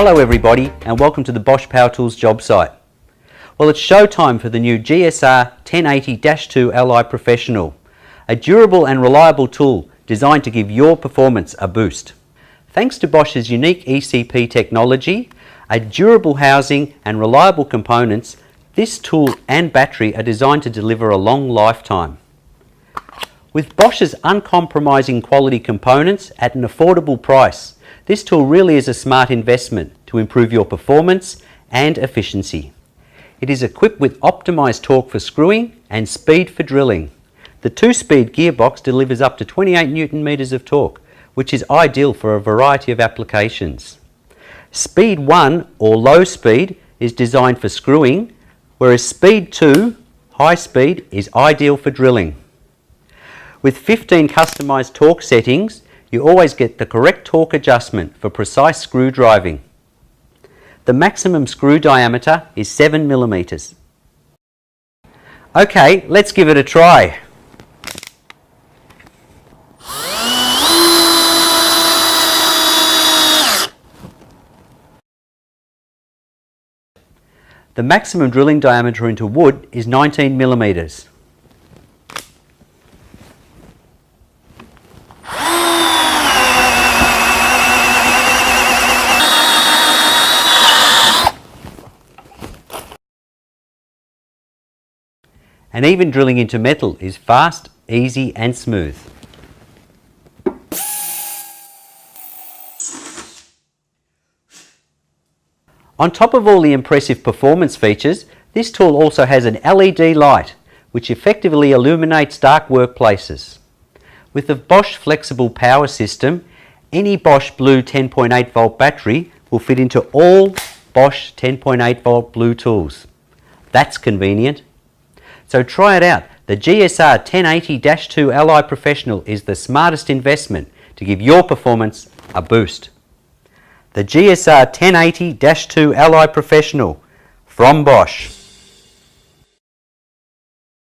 Hello everybody and welcome to the Bosch Power Tools job site. Well, it's showtime for the new GSR 1080-2 Ally Professional, a durable and reliable tool designed to give your performance a boost. Thanks to Bosch's unique ECP technology, a durable housing and reliable components, this tool and battery are designed to deliver a long lifetime. With Bosch's uncompromising quality components at an affordable price, this tool really is a smart investment to improve your performance and efficiency. It is equipped with optimized torque for screwing and speed for drilling. The 2-speed gearbox delivers up to 28 Newton meters of torque, which is ideal for a variety of applications. Speed 1 or low speed is designed for screwing, whereas Speed 2, high speed, is ideal for drilling. With 15 customized torque settings, you always get the correct torque adjustment for precise screw driving. The maximum screw diameter is 7 millimeters. Okay, let's give it a try. The maximum drilling diameter into wood is 19 millimeters. And even drilling into metal is fast, easy and smooth. On top of all the impressive performance features, this tool also has an LED light which effectively illuminates dark workplaces. With the Bosch flexible power system, any Bosch Blue 10.8 volt battery will fit into all Bosch 10.8 volt Blue tools. That's convenient. So try it out. The GSR 1080-2 Ally Professional is the smartest investment to give your performance a boost. The GSR 1080-2 Ally Professional from Bosch.